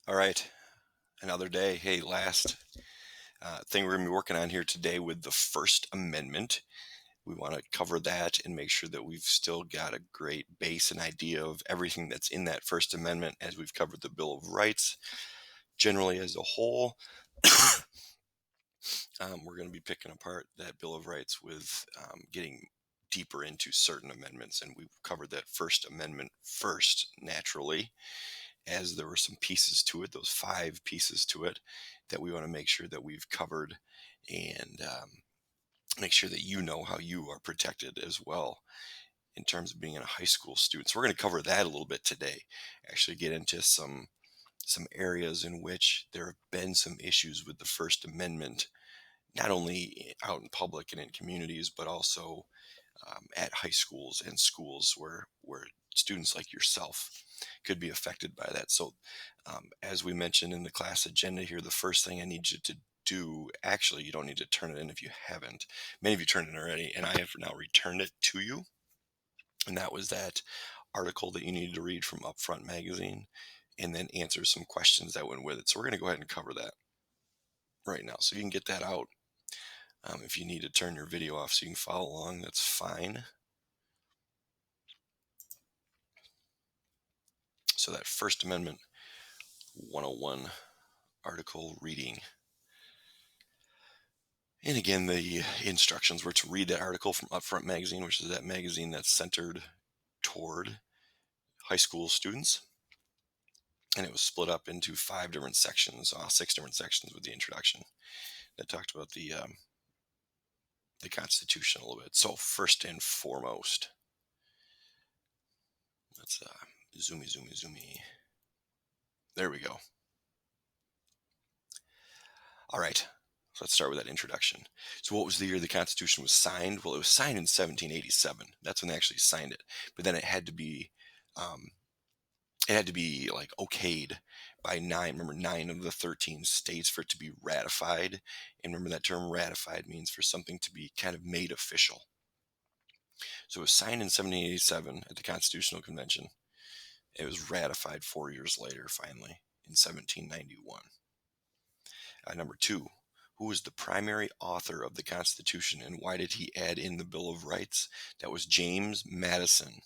All right, another day. Hey, last thing we're going to be working on here today with the First Amendment. We want to cover that and make sure that we've still got a great base and idea of everything that's in that First Amendment as we've covered the Bill of Rights generally as a whole. We're going to be picking apart that Bill of Rights with getting deeper into certain amendments, and we've covered that First Amendment first, naturally, as there were some pieces to it, those five pieces to it, that we want to make sure that we've covered and make sure that you know how you are protected as well in terms of being a high school student. So we're going to cover that a little bit today. Actually, get into some areas in which there have been some issues with the First Amendment, not only out in public and in communities, but also at high schools and schools where students like yourself could be affected by that. So, as we mentioned in the class agenda here, the first thing I need you to do, actually, you don't need to turn it in if you haven't. Many of you turned it in already, and I have now returned it to you. And that was that article that you needed to read from Upfront Magazine and then answer some questions that went with it. So, we're going to go ahead and cover that right now. So, you can get that out. If you need to turn your video off so you can follow along, that's fine. So, that First Amendment 101 article reading. And again, the instructions were to read that article from Upfront Magazine, which is that magazine that's centered toward high school students. And it was split up into five different sections, six different sections with the introduction that talked about the Constitution a little bit. So, first and foremost, let's zoomy. There we go. All right. So let's start with that introduction. So, what was the year the Constitution was signed? Well, it was signed in 1787. That's when they actually signed it. But then um, it had to be like okayed by nine. Remember, 9 of the 13 states for it to be ratified. And remember, that term ratified means for something to be kind of made official. So, it was signed in 1787 at the Constitutional Convention. It was ratified 4 years later, finally, in 1791. Number two, who was the primary author of the Constitution and why did he add in the Bill of Rights? That was James Madison.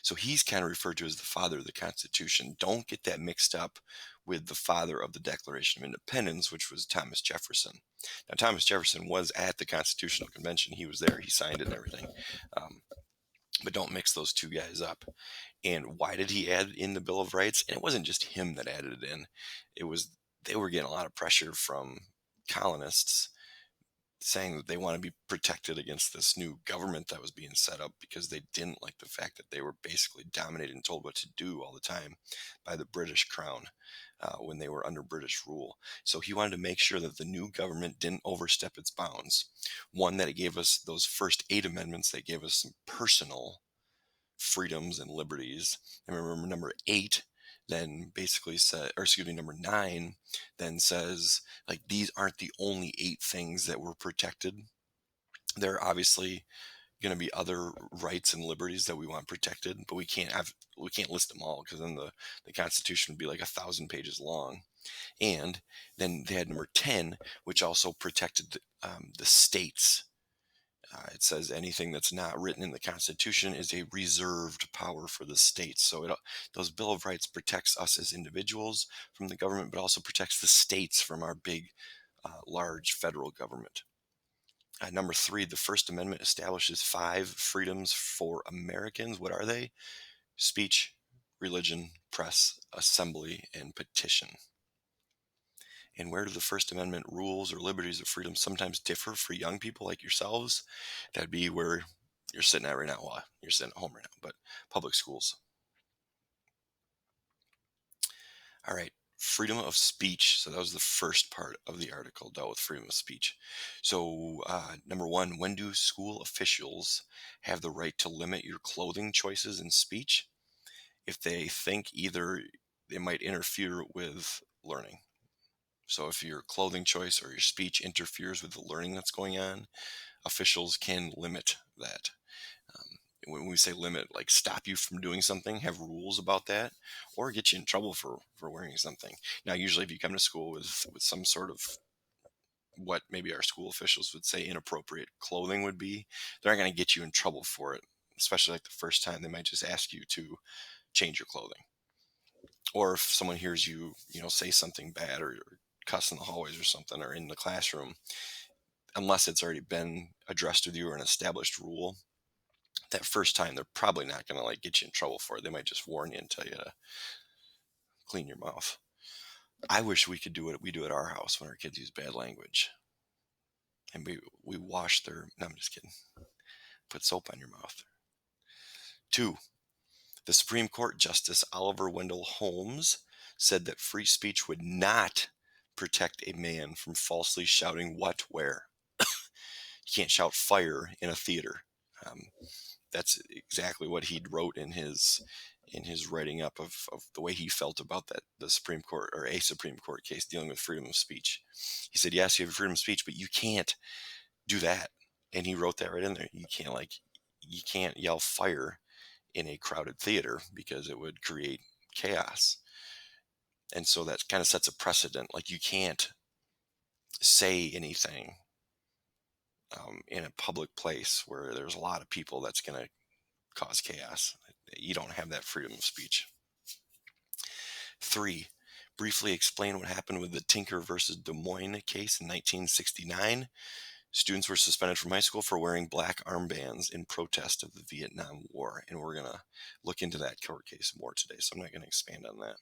So he's kind of referred to as the father of the Constitution. Don't get that mixed up with the father of the Declaration of Independence, which was Thomas Jefferson. Now, Thomas Jefferson was at the Constitutional Convention. He was there. He signed it and everything. Um, but don't mix those two guys up. And why did he add in the Bill of Rights? And it wasn't just him that added it in. It was they were getting a lot of pressure from colonists saying that they want to be protected against this new government that was being set up because they didn't like the fact that they were basically dominated and told what to do all the time by the British crown when they were under British rule. So he wanted to make sure that the new government didn't overstep its bounds. One, that it gave us those first 8 amendments, they gave us some personal freedoms and liberties. And remember, number 8 then basically said, or excuse me, number 9 then says, like, these aren't the only 8 things that were protected. There are obviously going to be other rights and liberties that we want protected, but we can't list them all because then the Constitution would be like 1,000 pages long. And then they had number 10, which also protected the states. It says anything that's not written in the Constitution is a reserved power for the states. So those Bill of Rights protects us as individuals from the government, but also protects the states from our big, large federal government. Number 3, the First Amendment establishes 5 freedoms for Americans. What are they? Speech, religion, press, assembly, and petition. And where do the First Amendment rules or liberties or freedoms sometimes differ for young people like yourselves? That'd be where you're sitting at right now. Well, you're sitting at home right now, but public schools. All right. Freedom of speech. So that was the first part of the article, dealt with freedom of speech. So, number 1, when do school officials have the right to limit your clothing choices and speech if they think either it might interfere with learning? So if your clothing choice or your speech interferes with the learning that's going on, officials can limit that. Um, when we say limit, like stop you from doing something, have rules about that, or get you in trouble for wearing something. Now, usually, if you come to school with some sort of what maybe our school officials would say inappropriate clothing would be, they're not going to get you in trouble for it. Especially like the first time, they might just ask you to change your clothing. Or if someone hears you, say something bad or cuss in the hallways or something or in the classroom, unless it's already been addressed with you or an established rule, that first time they're probably not going to like get you in trouble for it. They might just warn you and tell you to clean your mouth. I wish we could do what we do at our house when our kids use bad language. And we wash their, no, I'm just kidding. Put soap on your mouth. 2, the Supreme Court Justice Oliver Wendell Holmes said that free speech would not protect a man from falsely shouting what, where. You can't shout fire in a theater. Um, that's exactly what he wrote in his writing up of the way he felt about that the Supreme Court or a Supreme Court case dealing with freedom of speech. He said, yes, you have freedom of speech, but you can't do that. And he wrote that right in there. You can't yell fire in a crowded theater because it would create chaos. And so that kind of sets a precedent. Like you can't say anything in a public place where there's a lot of people that's going to cause chaos. You don't have that freedom of speech. 3, briefly explain what happened with the Tinker versus Des Moines case in 1969. Students were suspended from high school for wearing black armbands in protest of the Vietnam War. And we're going to look into that court case more today, so I'm not going to expand on that.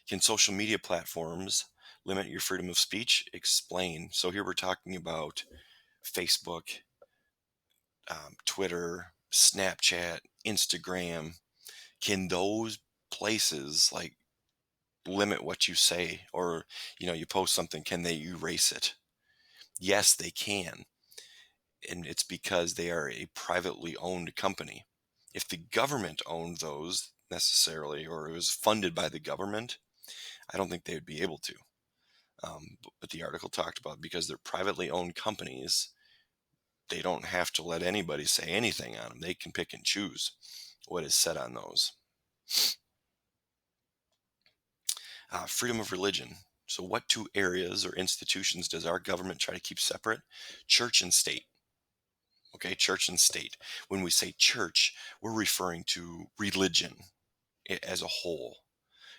Can social media platforms limit your freedom of speech? Explain. So here we're talking about Facebook, Twitter, Snapchat, Instagram. Can those places like limit what you say? Or, you post something, can they erase it? Yes, they can. And it's because they are a privately owned company. If the government owned those necessarily, or it was funded by the government, I don't think they would be able to. But the article talked about because they're privately owned companies, they don't have to let anybody say anything on them. They can pick and choose what is said on those. Freedom of religion. So what 2 areas or institutions does our government try to keep separate? Church and state. Okay, church and state. When we say church, we're referring to religion as a whole.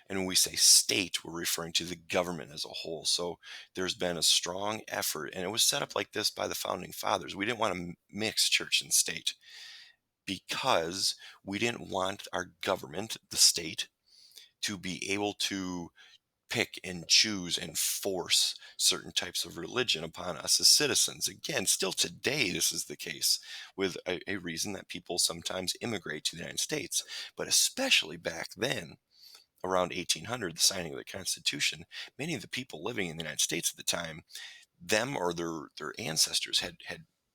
And when we say state, we're referring to the government as a whole. So there's been a strong effort, and it was set up like this by the founding fathers. We didn't want to mix church and state because we didn't want our government, the state, to be able to pick and choose and force certain types of religion upon us as citizens. Again, still today, this is the case with a reason that people sometimes immigrate to the United States, but especially back then, around 1800, the signing of the Constitution, many of the people living in the United States at the time, them or their ancestors had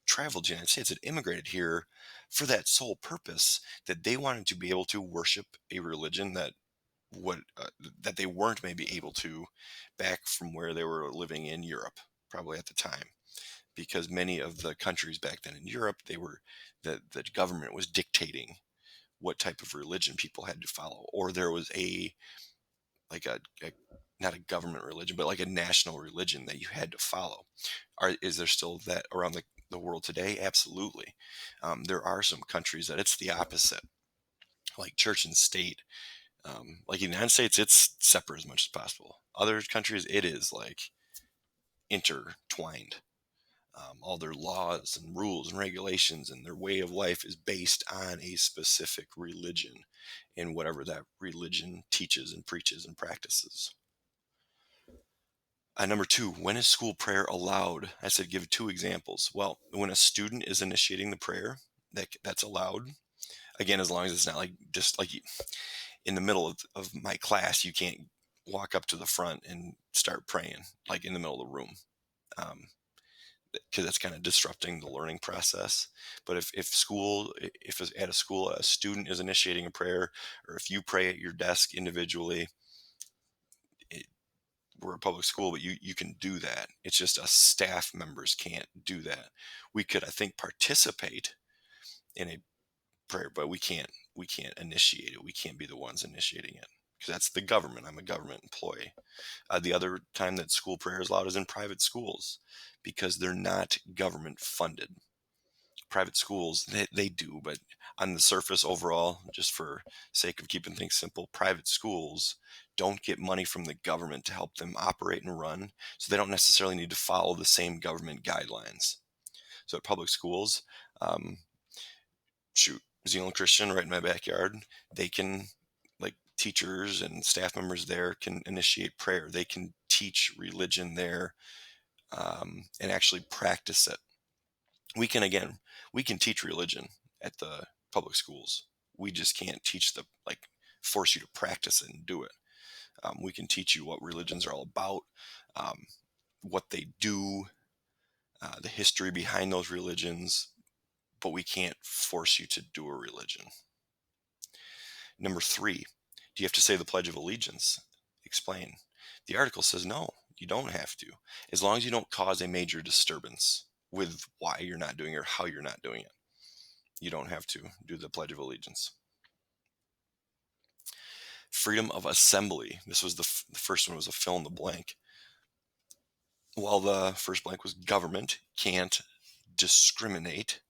traveled to the United States, had immigrated here for that sole purpose that they wanted to be able to worship a religion that they weren't maybe able to back from where they were living in Europe, probably at the time, because many of the countries back then in Europe, the government was dictating what type of religion people had to follow, or there was like a not a government religion, but like a national religion that you had to follow. Is there still that around the world today? Absolutely. There are some countries that it's the opposite, like church and state. Like in the United States, it's separate as much as possible. Other countries, it is like intertwined. All their laws and rules and regulations and their way of life is based on a specific religion and whatever that religion teaches and preaches and practices. Number 2, when is school prayer allowed? I said give 2 examples. Well, when a student is initiating the prayer, that's allowed. Again, as long as it's not like just like in the middle of my class, you can't walk up to the front and start praying like in the middle of the room. Because that's kind of disrupting the learning process. But if at a school a student is initiating a prayer, or if you pray at your desk individually, we're a public school, but you can do that. It's just us staff members can't do that. We could, I think, participate in a prayer, but we can't initiate it. We can't be the ones initiating it because that's the government. I'm a government employee. The other time that school prayer is allowed is in private schools because they're not government funded. Private schools, they do, but on the surface overall, just for sake of keeping things simple, private schools don't get money from the government to help them operate and run, so they don't necessarily need to follow the same government guidelines. So at public schools, um, shoot, Zealand Christian right in my backyard, they can, like, teachers and staff members there can initiate prayer. They can teach religion there, and actually practice it. We can, again, we can teach religion at the public schools. We just can't teach the, like, force you to practice it and do it. We can teach you what religions are all about, um, what they do, the history behind those religions, but we can't force you to do a religion. Number three, do you have to say the Pledge of Allegiance? Explain. The article says no, you don't have to, as long as you don't cause a major disturbance with why you're not doing it or how you're not doing it. You don't have to do the Pledge of Allegiance. Freedom of assembly. This was the first one was a fill in the blank. While the first blank was government can't discriminate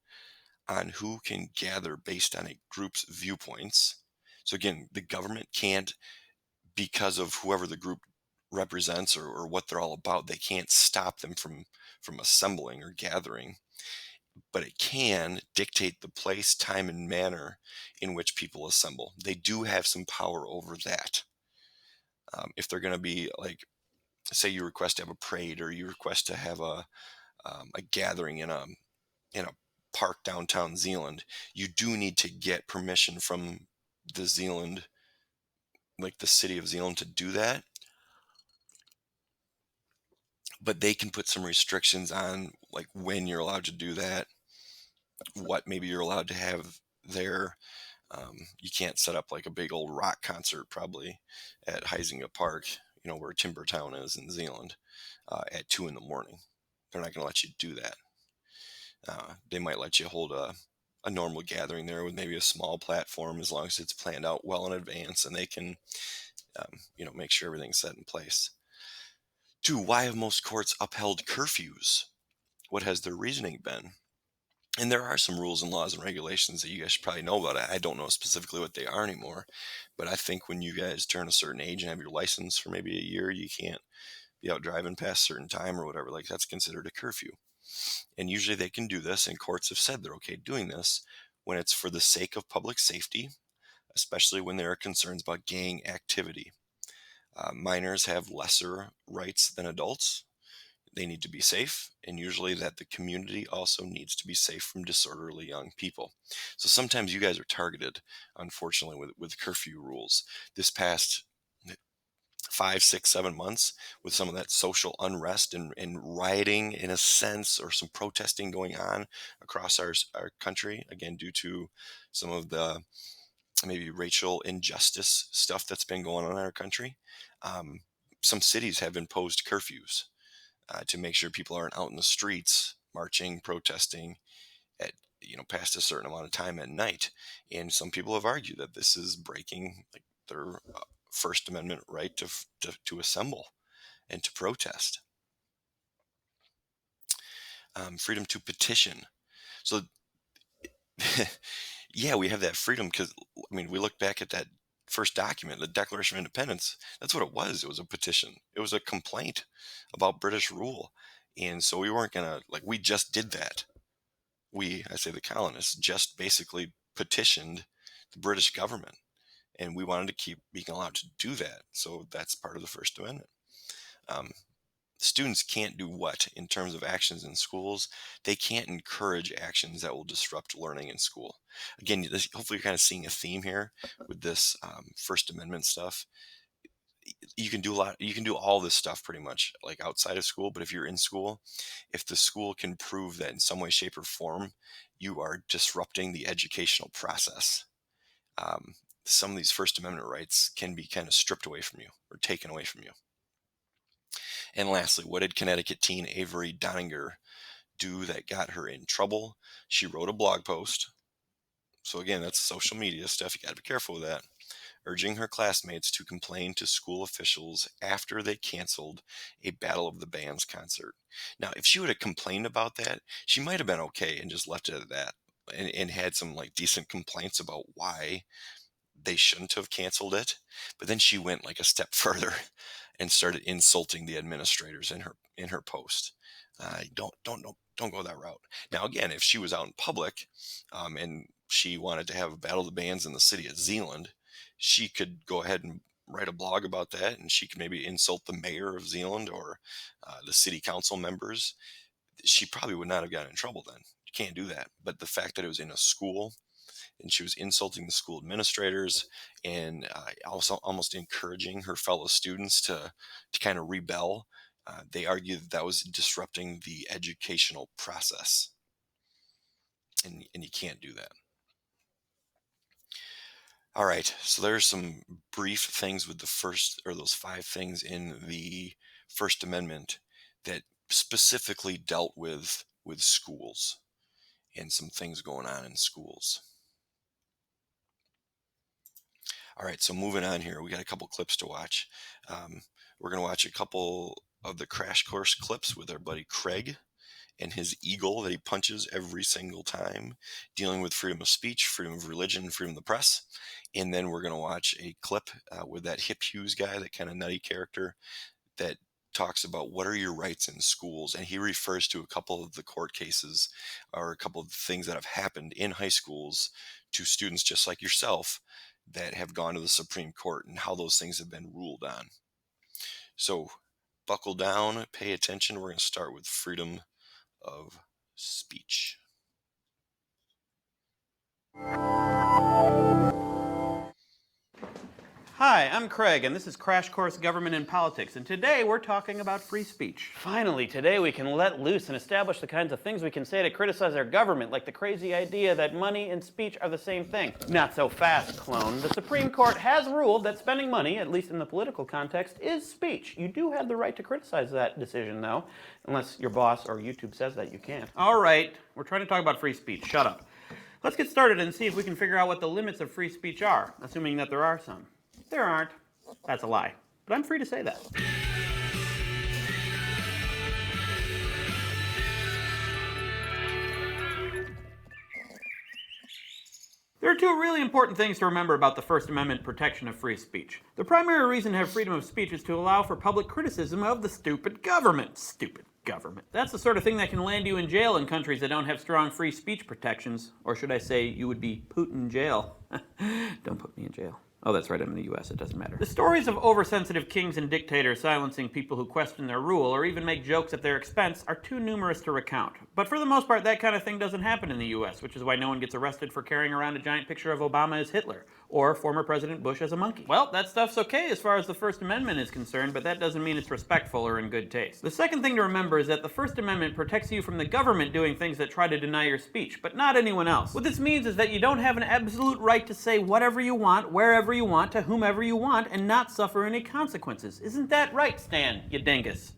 on who can gather based on a group's viewpoints. So again, the government can't, because of whoever the group represents, or what they're all about, they can't stop them from assembling or gathering, but it can dictate the place, time, and manner in which people assemble. They do have some power over that. If they're going to be, like, say you request to have a parade, or you request to have a gathering in a park downtown Zealand, you do need to get permission from the Zealand, like the city of Zealand, to do that. But they can put some restrictions on, like, when you're allowed to do that, what maybe you're allowed to have there. You can't set up like a big old rock concert probably at Huizinga Park, where Timber Town is in Zealand, at 2 in the morning. They're not going to let you do that. They might let you hold a normal gathering there with maybe a small platform, as long as it's planned out well in advance and they can, make sure everything's set in place. Two, why have most courts upheld curfews? What has their reasoning been? And there are some rules and laws and regulations that you guys should probably know about. I don't know specifically what they are anymore, but I think when you guys turn a certain age and have your license for maybe a year, you can't be out driving past a certain time or whatever. Like, that's considered a curfew. And usually they can do this, and courts have said they're okay doing this when it's for the sake of public safety, especially when there are concerns about gang activity. Minors have lesser rights than adults. They need to be safe, and usually that the community also needs to be safe from disorderly young people. So sometimes you guys are targeted, unfortunately, with curfew rules. This past 5, 6, 7 months, with some of that social unrest and rioting, in a sense, or some protesting going on across our country, again, due to some of the maybe racial injustice stuff that's been going on in our country. Um, some cities have imposed curfews, to make sure people aren't out in the streets marching, protesting at, past a certain amount of time at night. And some people have argued that this is breaking, like, their First Amendment right to assemble and to protest. Freedom to petition. So yeah, we have that freedom because, I mean, we look back at that first document, the Declaration of Independence. That's what it was. It was a petition. It was a complaint about British rule. And so we weren't going to, like, we just did that. I say the colonists, just basically petitioned the British government, and we wanted to keep being allowed to do that. So that's part of the First Amendment. Um, Students can't do what in terms of actions in schools? They can't encourage actions that will disrupt learning in school. Again, hopefully you're kind of seeing a theme here with this First Amendment stuff. You can do a lot. You can do all this stuff pretty much like outside of school, but if you're in school, if the school can prove that in some way, shape, or form you are disrupting the educational process, um, some of these First Amendment rights can be kind of stripped away from you or taken away from you. And lastly, what did Connecticut teen Avery Doninger do that got her in trouble? She wrote a blog post So again, that's social media stuff. You got to be careful with that. Urging her classmates to complain to school officials after they canceled a Battle of the Bands concert. Now, if she would have complained about that, she might have been okay and just left it at that, and had some like decent complaints about why they shouldn't have canceled it. But then she went like a step further and started insulting the administrators in her post. Don't go that route. Now, again, if she was out in public, and she wanted to have a Battle of the Bands in the city of Zeeland, she could go ahead and write a blog about that, and she could maybe insult the mayor of Zeeland or the city council members. She probably would not have gotten in trouble then. You can't do that. But the fact that it was in a school and she was insulting the school administrators and also almost encouraging her fellow students to kind of rebel. They argue that that was disrupting the educational process, and you can't do that. All right, so there's some brief things with the first, or those 5 things in the First Amendment that specifically dealt with schools and some things going on in schools. All right, so moving on here, we got a couple clips to watch. We're going to watch a couple of the Crash Course clips with our buddy Craig and his eagle that he punches every single time, dealing with freedom of speech, freedom of religion, freedom of the press. And then we're going to watch a clip with that Hip Hughes guy, that kind of nutty character that talks about what are your rights in schools. And he refers to a couple of the court cases or a couple of things that have happened in high schools to students just like yourself that have gone to the Supreme Court and how those things have been ruled on. So buckle down, pay attention. We're going to start with freedom of speech. Hi, I'm Craig, and this is Crash Course Government and Politics, and today we're talking about free speech. Finally, today we can let loose and establish the kinds of things we can say to criticize our government, like the crazy idea that money and speech are the same thing. Not so fast, clone. The Supreme Court has ruled that spending money, at least in the political context, is speech. You do have the right to criticize that decision, though, unless your boss or YouTube says that you can't. All right, we're trying to talk about free speech. Shut up. Let's get started and see if we can figure out what the limits of free speech are, assuming that there are some. There aren't. That's a lie. But I'm free to say that. There are 2 really important things to remember about the First Amendment protection of free speech. The primary reason to have freedom of speech is to allow for public criticism of the stupid government. Stupid government. That's the sort of thing that can land you in jail in countries that don't have strong free speech protections. Or should I say, you would be Putin jail. Don't put me in jail. Oh, that's right, I'm in the US, it doesn't matter. The stories of oversensitive kings and dictators silencing people who question their rule or even make jokes at their expense are too numerous to recount. But for the most part, that kind of thing doesn't happen in the US, which is why no one gets arrested for carrying around a giant picture of Obama as Hitler, or former President Bush as a monkey. Well, that stuff's okay as far as the First Amendment is concerned, but that doesn't mean it's respectful or in good taste. The second thing to remember is that the First Amendment protects you from the government doing things that try to deny your speech, but not anyone else. What this means is that you don't have an absolute right to say whatever you want, wherever you want, to whomever you want, and not suffer any consequences. Isn't that right, Stan, you dingus?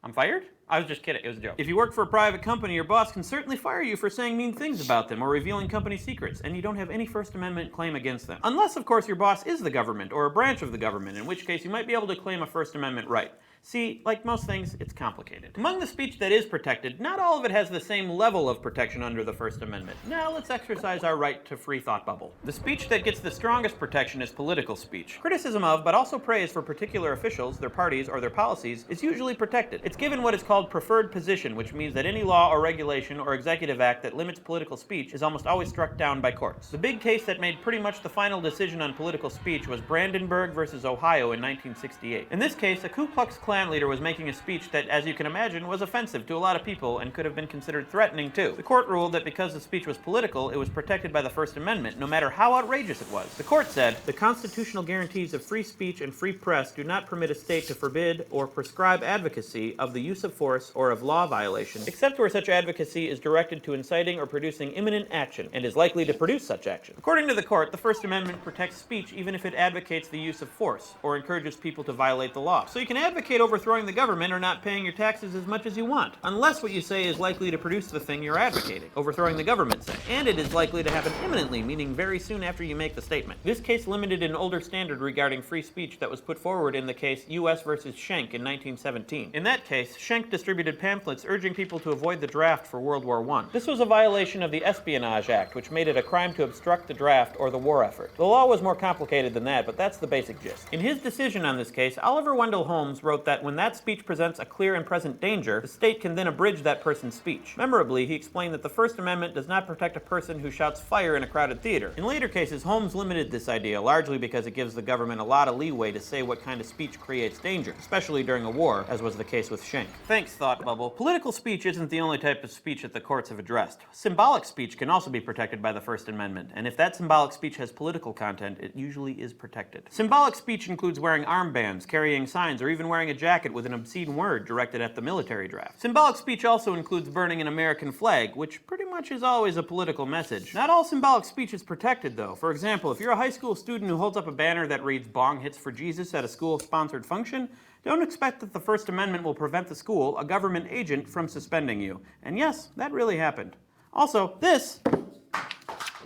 I'm fired? I was just kidding, it was a joke. If you work for a private company, your boss can certainly fire you for saying mean things about them or revealing company secrets, and you don't have any First Amendment claim against them. Unless, of course, your boss is the government or a branch of the government, in which case you might be able to claim a First Amendment right. See, like most things, it's complicated. Among the speech that is protected, not all of it has the same level of protection under the First Amendment. Now let's exercise our right to free thought bubble. The speech that gets the strongest protection is political speech. Criticism of, but also praise for particular officials, their parties, or their policies is usually protected. It's given what is called preferred position, which means that any law or regulation or executive act that limits political speech is almost always struck down by courts. The big case that made pretty much the final decision on political speech was Brandenburg versus Ohio in 1968. In this case, a Ku Klux Klan leader was making a speech that, as you can imagine, was offensive to a lot of people and could have been considered threatening too. The court ruled that because the speech was political, it was protected by the First Amendment, no matter how outrageous it was. The court said, "The constitutional guarantees of free speech and free press do not permit a state to forbid or prescribe advocacy of the use of force or of law violation, except where such advocacy is directed to inciting or producing imminent action and is likely to produce such action." According to the court, the First Amendment protects speech even if it advocates the use of force or encourages people to violate the law. So you can advocate advocate overthrowing the government or not paying your taxes as much as you want, unless what you say is likely to produce the thing you're advocating, overthrowing the government, say, and it is likely to happen imminently, meaning very soon after you make the statement. This case limited an older standard regarding free speech that was put forward in the case U.S. versus Schenck in 1917. In that case, Schenck distributed pamphlets urging people to avoid the draft for World War I. This was a violation of the Espionage Act, which made it a crime to obstruct the draft or the war effort. The law was more complicated than that, but that's the basic gist. In his decision on this case, Oliver Wendell Holmes wrote that when that speech presents a clear and present danger, the state can then abridge that person's speech. Memorably, he explained that the First Amendment does not protect a person who shouts fire in a crowded theater. In later cases, Holmes limited this idea, largely because it gives the government a lot of leeway to say what kind of speech creates danger, especially during a war, as was the case with Schenck. Thanks, Thought Bubble. Political speech isn't the only type of speech that the courts have addressed. Symbolic speech can also be protected by the First Amendment, and if that symbolic speech has political content, it usually is protected. Symbolic speech includes wearing armbands, carrying signs, or even wearing a jacket with an obscene word directed at the military draft. Symbolic speech also includes burning an American flag, which pretty much is always a political message. Not all symbolic speech is protected, though. For example, if you're a high school student who holds up a banner that reads "Bong Hits for Jesus" at a school-sponsored function, don't expect that the First Amendment will prevent the school, a government agent, from suspending you. And yes, that really happened. Also, this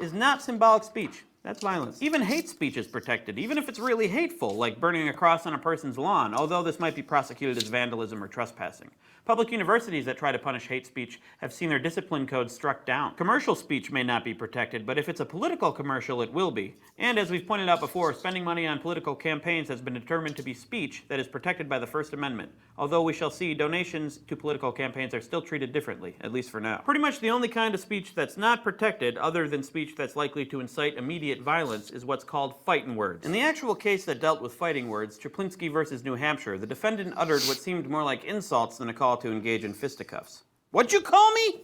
is not symbolic speech. That's violence. Even hate speech is protected, even if it's really hateful, like burning a cross on a person's lawn, although this might be prosecuted as vandalism or trespassing. Public universities that try to punish hate speech have seen their discipline codes struck down. Commercial speech may not be protected, but if it's a political commercial, it will be. And as we've pointed out before, spending money on political campaigns has been determined to be speech that is protected by the First Amendment, although we shall see donations to political campaigns are still treated differently, at least for now. Pretty much the only kind of speech that's not protected, other than speech that's likely to incite immediate violence, is what's called fightin' words. In the actual case that dealt with fighting words, Chaplinsky versus New Hampshire, the defendant uttered what seemed more like insults than a call to engage in fisticuffs. What'd you call me?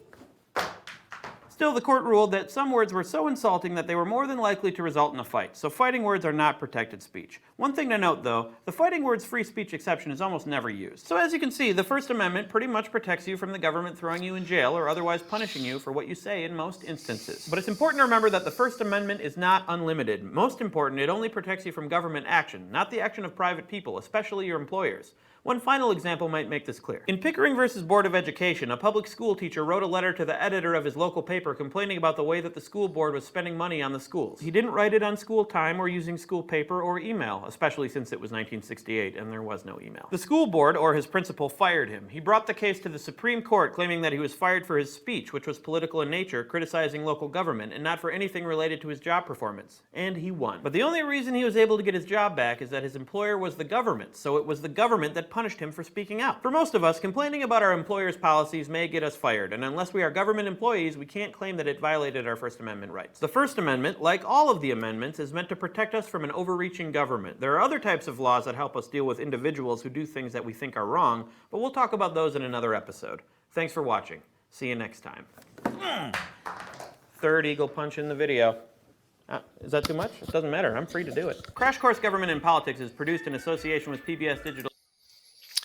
Still, the court ruled that some words were so insulting that they were more than likely to result in a fight, so fighting words are not protected speech. One thing to note, though, the fighting words free speech exception is almost never used. So as you can see, the First Amendment pretty much protects you from the government throwing you in jail or otherwise punishing you for what you say in most instances. But it's important to remember that the First Amendment is not unlimited. Most important, it only protects you from government action, not the action of private people, especially your employers. One final example might make this clear. In Pickering versus Board of Education, a public school teacher wrote a letter to the editor of his local paper complaining about the way that the school board was spending money on the schools. He didn't write it on school time or using school paper or email, especially since it was 1968 and there was no email. The school board, or his principal, fired him. He brought the case to the Supreme Court, claiming that he was fired for his speech, which was political in nature, criticizing local government, and not for anything related to his job performance. And he won. But the only reason he was able to get his job back is that his employer was the government, so it was the government that punished him for speaking out. For most of us, complaining about our employer's policies may get us fired, and unless we are government employees, we can't claim that it violated our First Amendment rights. The First Amendment, like all of the amendments, is meant to protect us from an overreaching government. There are other types of laws that help us deal with individuals who do things that we think are wrong, but we'll talk about those in another episode. Thanks for watching. See you next time. Third eagle punch in the video. Is that too much? It doesn't matter. I'm free to do it. Crash Course Government and Politics is produced in association with PBS Digital.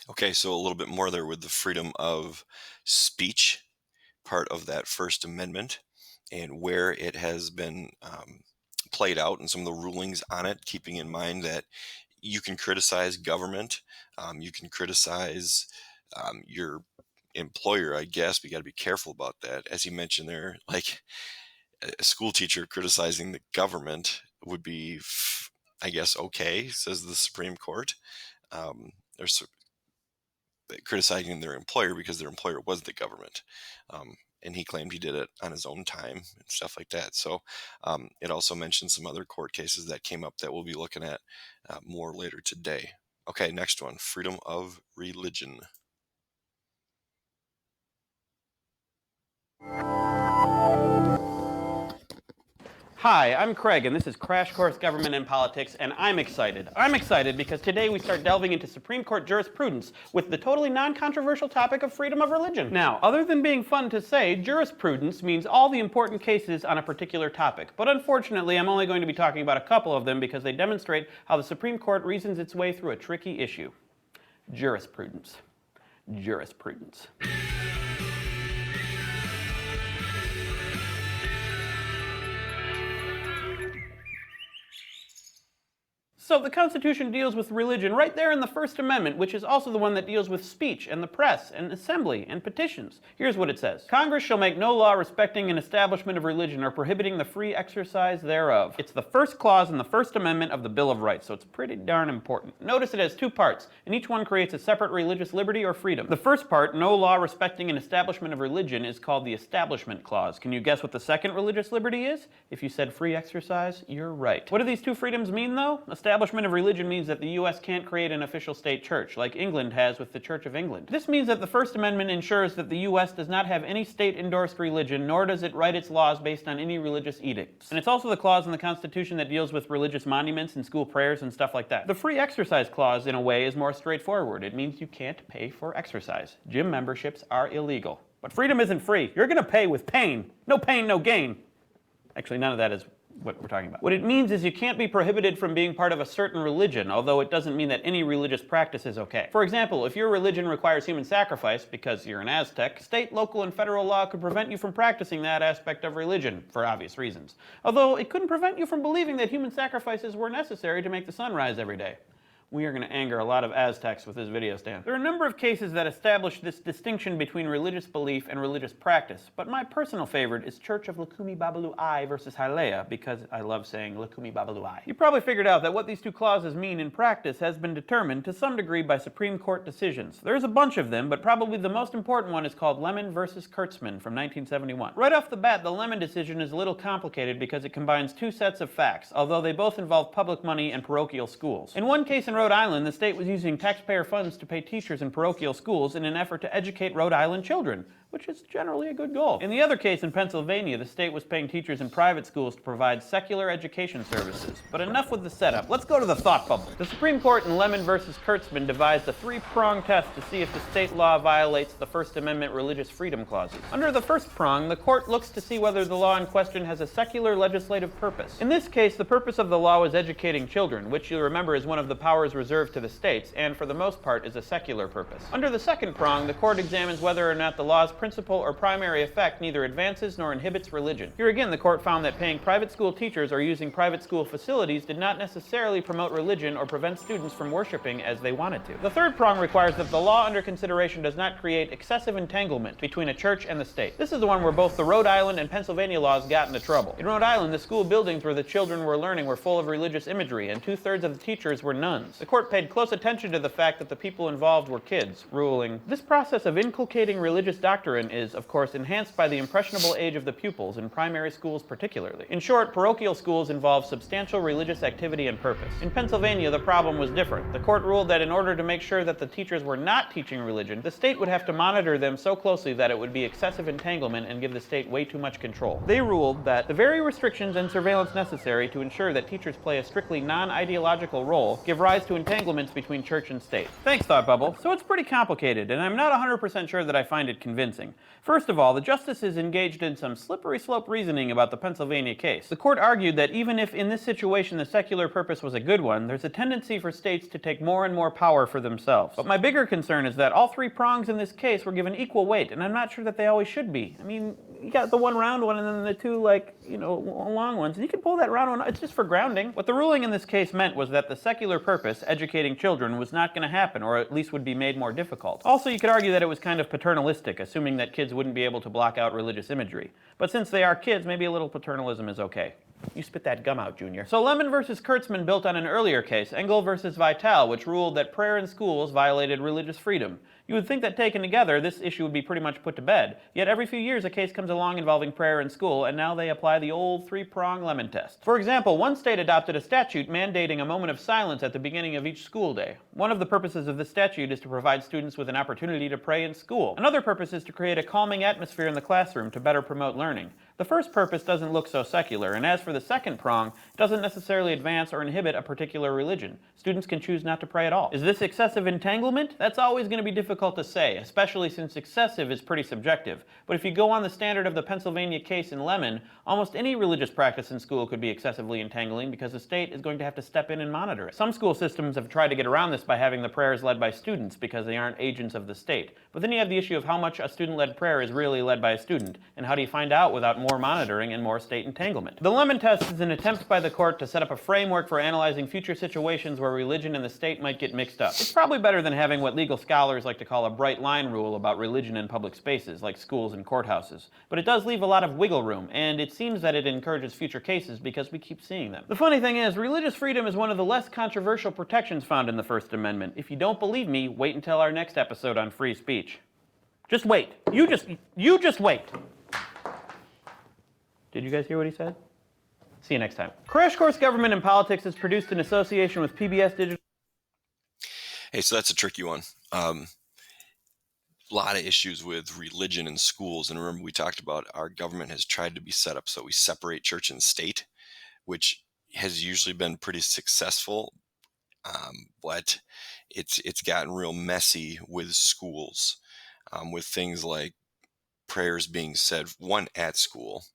Okay, so a little bit more there with the freedom of speech, part of that First Amendment, and where it has been played out and some of the rulings on it, keeping in mind that you can criticize government, you can criticize your employer, I guess, but you got to be careful about that. As you mentioned there, like a school teacher criticizing the government would be, I guess, okay, says the Supreme Court. There's criticizing their employer because their employer was the government. And he claimed he did it on his own time and stuff like that. So it also mentioned some other court cases that came up that we'll be looking at more later today. Okay, next one, freedom of religion. Hi, I'm Craig, and this is Crash Course Government and Politics, and I'm excited. I'm excited because today we start delving into Supreme Court jurisprudence with the totally non-controversial topic of freedom of religion. Now, other than being fun to say, jurisprudence means all the important cases on a particular topic. But unfortunately, I'm only going to be talking about a couple of them because they demonstrate how the Supreme Court reasons its way through a tricky issue. Jurisprudence. Jurisprudence. So the Constitution deals with religion right there in the First Amendment, which is also the one that deals with speech and the press and assembly and petitions. Here's what it says. Congress shall make no law respecting an establishment of religion or prohibiting the free exercise thereof. It's the first clause in the First Amendment of the Bill of Rights, so it's pretty darn important. Notice it has two parts, and each one creates a separate religious liberty or freedom. The first part, no law respecting an establishment of religion, is called the Establishment Clause. Can you guess what the second religious liberty is? If you said free exercise, you're right. What do these two freedoms mean, though? Establishment of religion means that the U.S. can't create an official state church, like England has with the Church of England. This means that the First Amendment ensures that the U.S. does not have any state-endorsed religion, nor does it write its laws based on any religious edicts. And it's also the clause in the Constitution that deals with religious monuments and school prayers and stuff like that. The free exercise clause, in a way, is more straightforward. It means you can't pay for exercise. Gym memberships are illegal. But freedom isn't free. You're going to pay with pain. No pain, no gain. Actually, none of that is what we're talking about. What it means is you can't be prohibited from being part of a certain religion, although it doesn't mean that any religious practice is okay. For example, if your religion requires human sacrifice because you're an Aztec, state, local, and federal law could prevent you from practicing that aspect of religion, for obvious reasons. Although it couldn't prevent you from believing that human sacrifices were necessary to make the sun rise every day. We are going to anger a lot of Aztecs with this video, Stan. There are a number of cases that establish this distinction between religious belief and religious practice, but my personal favorite is Church of Lukumi Babalu Ai versus Hialeah, because I love saying Lukumi Babalu Ai. You probably figured out that what these two clauses mean in practice has been determined to some degree by Supreme Court decisions. There's a bunch of them, but probably the most important one is called Lemon versus Kurtzman from 1971. Right off the bat, the Lemon decision is a little complicated because it combines two sets of facts, although they both involve public money and parochial schools. In one case in Rhode Island, the state was using taxpayer funds to pay teachers in parochial schools in an effort to educate Rhode Island children, which is generally a good goal. In the other case in Pennsylvania, the state was paying teachers in private schools to provide secular education services. But enough with the setup. Let's go to the thought bubble. The Supreme Court in Lemon versus Kurtzman devised a three-prong test to see if the state law violates the First Amendment religious freedom clauses. Under the first prong, the court looks to see whether the law in question has a secular legislative purpose. In this case, the purpose of the law was educating children, which you'll remember is one of the powers reserved to the states, and for the most part is a secular purpose. Under the second prong, the court examines whether or not the law's principal or primary effect neither advances nor inhibits religion. Here again, the court found that paying private school teachers or using private school facilities did not necessarily promote religion or prevent students from worshiping as they wanted to. The third prong requires that the law under consideration does not create excessive entanglement between a church and the state. This is the one where both the Rhode Island and Pennsylvania laws got into trouble. In Rhode Island, the school buildings where the children were learning were full of religious imagery, and 2/3 of the teachers were nuns. The court paid close attention to the fact that the people involved were kids, ruling, "This process of inculcating religious doctrine is, of course, enhanced by the impressionable age of the pupils, in primary schools particularly." In short, parochial schools involve substantial religious activity and purpose. In Pennsylvania, the problem was different. The court ruled that in order to make sure that the teachers were not teaching religion, the state would have to monitor them so closely that it would be excessive entanglement and give the state way too much control. They ruled that the very restrictions and surveillance necessary to ensure that teachers play a strictly non-ideological role give rise to entanglements between church and state. Thanks, Thought Bubble. So it's pretty complicated, and I'm not 100% sure that I find it convincing. First of all, the justices engaged in some slippery slope reasoning about the Pennsylvania case. The court argued that even if in this situation the secular purpose was a good one, there's a tendency for states to take more and more power for themselves. But my bigger concern is that all three prongs in this case were given equal weight, and I'm not sure that they always should be. I mean, you got the one round one and then the two, long ones. And you can pull that round one. It's just for grounding. What the ruling in this case meant was that the secular purpose, educating children, was not going to happen, or at least would be made more difficult. Also, you could argue that it was kind of paternalistic, assuming that kids wouldn't be able to block out religious imagery. But since they are kids, maybe a little paternalism is okay. You spit that gum out, Junior. So Lemon versus Kurtzman built on an earlier case, Engel versus Vitale, which ruled that prayer in schools violated religious freedom. You would think that taken together, this issue would be pretty much put to bed. Yet every few years a case comes along involving prayer in school, and now they apply the old three-prong Lemon test. For example, one state adopted a statute mandating a moment of silence at the beginning of each school day. One of the purposes of this statute is to provide students with an opportunity to pray in school. Another purpose is to create a calming atmosphere in the classroom to better promote learning. The first purpose doesn't look so secular, and as for the second prong, it doesn't necessarily advance or inhibit a particular religion. Students can choose not to pray at all. Is this excessive entanglement? That's always going to be difficult to say, especially since excessive is pretty subjective. But if you go on the standard of the Pennsylvania case in Lemon, almost any religious practice in school could be excessively entangling because the state is going to have to step in and monitor it. Some school systems have tried to get around this by having the prayers led by students because they aren't agents of the state. But then you have the issue of how much a student-led prayer is really led by a student, and how do you find out without more monitoring and more state entanglement. The Lemon Test is an attempt by the court to set up a framework for analyzing future situations where religion and the state might get mixed up. It's probably better than having what legal scholars like to call a bright line rule about religion in public spaces, like schools and courthouses. But it does leave a lot of wiggle room, and it seems that it encourages future cases because we keep seeing them. The funny thing is, religious freedom is one of the less controversial protections found in the First Amendment. If you don't believe me, wait until our next episode on free speech. Just wait. You just wait. Did you guys hear what he said? See you next time. Crash Course Government and Politics is produced in association with PBS Digital. Hey, so that's a tricky one. A lot of issues with religion in schools. And remember, we talked about our government has tried to be set up so we separate church and state, which has usually been pretty successful. But it's gotten real messy with schools, with things like prayers being said, one, at school,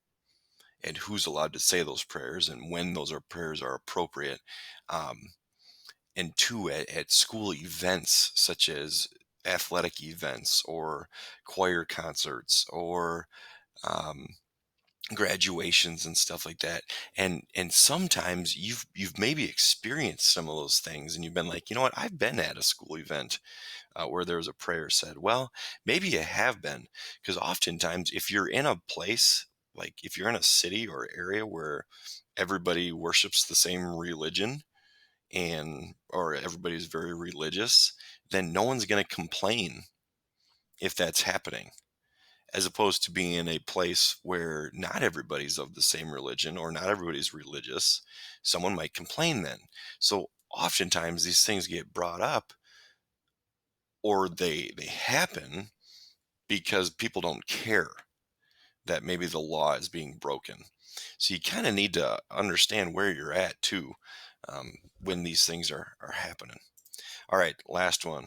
and who's allowed to say those prayers and when those prayers are appropriate. And two, at school events such as athletic events or choir concerts or graduations and stuff like that. And sometimes you've maybe experienced some of those things and you've been like, you know what, I've been at a school event where there was a prayer said. Well, maybe you have been, because oftentimes if you're in a place, like if you're in a city or area where everybody worships the same religion or everybody's very religious, then no one's going to complain if that's happening, as opposed to being in a place where not everybody's of the same religion or not everybody's religious. Someone might complain then. So oftentimes these things get brought up, or they happen because people don't care that maybe the law is being broken. So you kind of need to understand where you're at too, when these things are happening. All right, last one.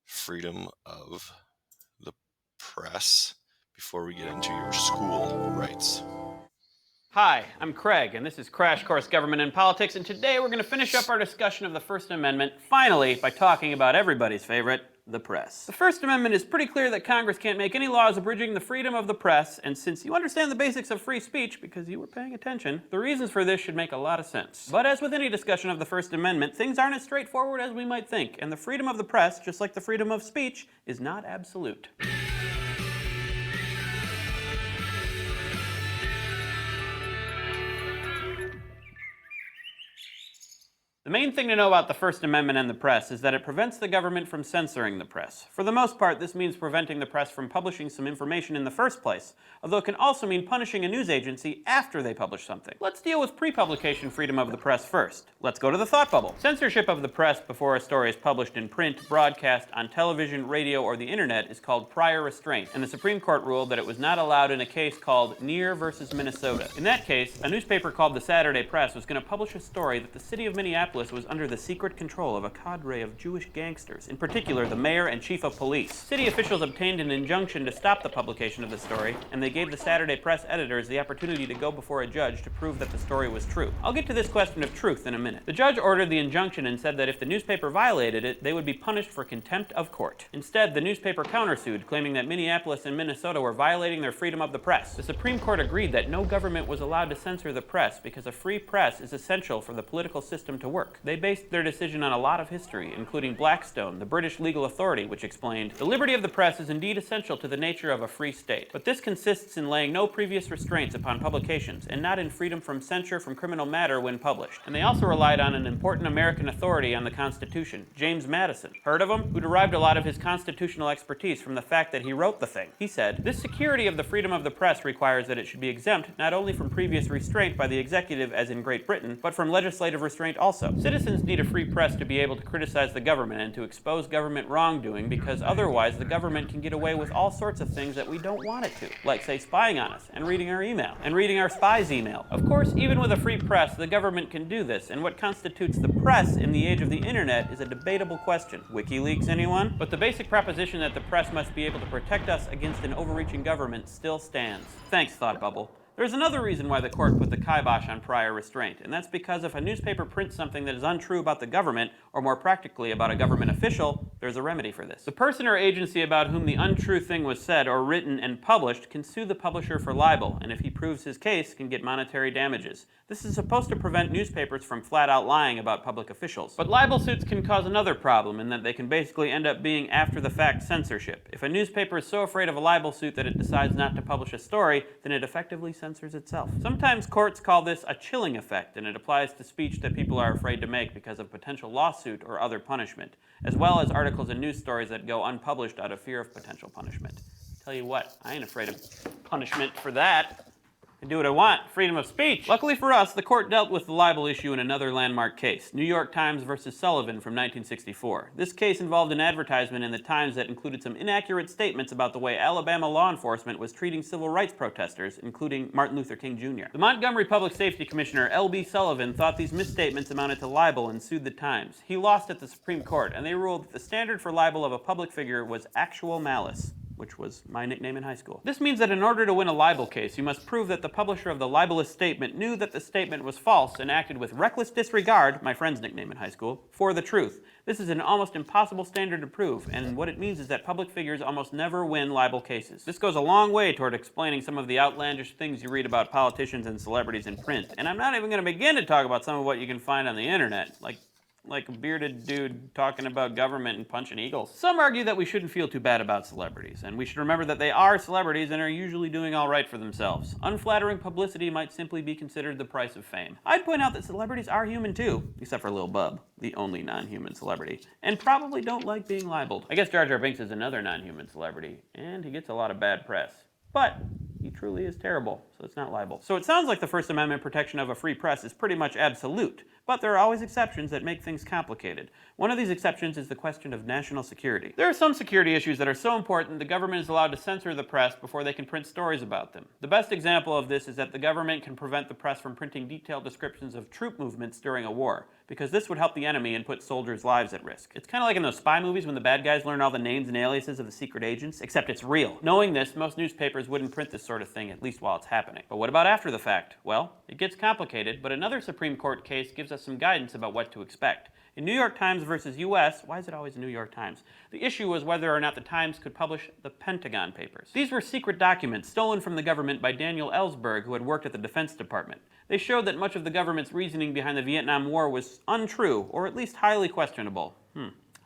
Freedom of the press, before we get into your school rights. Hi, I'm Craig, and this is Crash Course Government and Politics, and today we're going to finish up our discussion of the First Amendment, finally, by talking about everybody's favorite, the press. The First Amendment is pretty clear that Congress can't make any laws abridging the freedom of the press, and since you understand the basics of free speech, because you were paying attention, the reasons for this should make a lot of sense. But as with any discussion of the First Amendment, things aren't as straightforward as we might think, and the freedom of the press, just like the freedom of speech, is not absolute. The main thing to know about the First Amendment and the press is that it prevents the government from censoring the press. For the most part, this means preventing the press from publishing some information in the first place, although it can also mean punishing a news agency after they publish something. Let's deal with pre-publication freedom of the press first. Let's go to the thought bubble. Censorship of the press before a story is published in print, broadcast, on television, radio, or the internet is called prior restraint, and the Supreme Court ruled that it was not allowed in a case called Neer versus Minnesota. In that case, a newspaper called the Saturday Press was going to publish a story that the city of Minneapolis was under the secret control of a cadre of Jewish gangsters, in particular the mayor and chief of police. City officials obtained an injunction to stop the publication of the story, and they gave the Saturday Press editors the opportunity to go before a judge to prove that the story was true. I'll get to this question of truth in a minute. The judge ordered the injunction and said that if the newspaper violated it, they would be punished for contempt of court. Instead, the newspaper countersued, claiming that Minneapolis and Minnesota were violating their freedom of the press. The Supreme Court agreed that no government was allowed to censor the press because a free press is essential for the political system to work. They based their decision on a lot of history, including Blackstone, the British legal authority, which explained, "The liberty of the press is indeed essential to the nature of a free state, but this consists in laying no previous restraints upon publications, and not in freedom from censure from criminal matter when published." And they also relied on an important American authority on the Constitution, James Madison. Heard of him? Who derived a lot of his constitutional expertise from the fact that he wrote the thing. He said, "This security of the freedom of the press requires that it should be exempt not only from previous restraint by the executive as in Great Britain, but from legislative restraint also. Citizens need a free press to be able to criticize the government and to expose government wrongdoing, because otherwise the government can get away with all sorts of things that we don't want it to, like say spying on us and reading our email and reading our spies' email. Of course, even with a free press, the government can do this, and what constitutes the press in the age of the internet is a debatable question. WikiLeaks, anyone? But the basic proposition that the press must be able to protect us against an overreaching government still stands. Thanks, Thought Bubble. There's another reason why the court put the kibosh on prior restraint, and that's because if a newspaper prints something that is untrue about the government, or more practically about a government official, there's a remedy for this. The person or agency about whom the untrue thing was said or written and published can sue the publisher for libel, and if he proves his case, can get monetary damages. This is supposed to prevent newspapers from flat out lying about public officials. But libel suits can cause another problem in that they can basically end up being after-the-fact censorship. If a newspaper is so afraid of a libel suit that it decides not to publish a story, then it effectively censors itself. Sometimes courts call this a chilling effect, and it applies to speech that people are afraid to make because of potential lawsuit or other punishment, as well as articles and news stories that go unpublished out of fear of potential punishment. Tell you what, I ain't afraid of punishment for that. I do what I want. Freedom of speech. Luckily for us, the court dealt with the libel issue in another landmark case, New York Times versus Sullivan from 1964. This case involved an advertisement in the Times that included some inaccurate statements about the way Alabama law enforcement was treating civil rights protesters, including Martin Luther King Jr. The Montgomery Public Safety Commissioner L.B. Sullivan thought these misstatements amounted to libel and sued the Times. He lost at the Supreme Court, and they ruled that the standard for libel of a public figure was actual malice, which was my nickname in high school. This means that in order to win a libel case, you must prove that the publisher of the libelous statement knew that the statement was false and acted with reckless disregard, my friend's nickname in high school, for the truth. This is an almost impossible standard to prove, and what it means is that public figures almost never win libel cases. This goes a long way toward explaining some of the outlandish things you read about politicians and celebrities in print. And I'm not even going to begin to talk about some of what you can find on the internet, like a bearded dude talking about government and punching eagles. Some argue that we shouldn't feel too bad about celebrities, and we should remember that they are celebrities and are usually doing all right for themselves. Unflattering publicity might simply be considered the price of fame. I'd point out that celebrities are human too, except for Lil Bub, the only non-human celebrity, and probably don't like being libeled. I guess Jar Jar Binks is another non-human celebrity, and he gets a lot of bad press. But he truly is terrible, so it's not libel. So it sounds like the First Amendment protection of a free press is pretty much absolute, but there are always exceptions that make things complicated. One of these exceptions is the question of national security. There are some security issues that are so important the government is allowed to censor the press before they can print stories about them. The best example of this is that the government can prevent the press from printing detailed descriptions of troop movements during a war, because this would help the enemy and put soldiers' lives at risk. It's kind of like in those spy movies when the bad guys learn all the names and aliases of the secret agents, except it's real. Knowing this, most newspapers wouldn't print this sort of thing, at least while it's happening. But what about after the fact? Well, it gets complicated, but another Supreme Court case gives us some guidance about what to expect. In New York Times versus U.S., why is it always New York Times? The issue was whether or not the Times could publish the Pentagon Papers. These were secret documents stolen from the government by Daniel Ellsberg, who had worked at the Defense Department. They showed that much of the government's reasoning behind the Vietnam War was untrue, or at least highly questionable.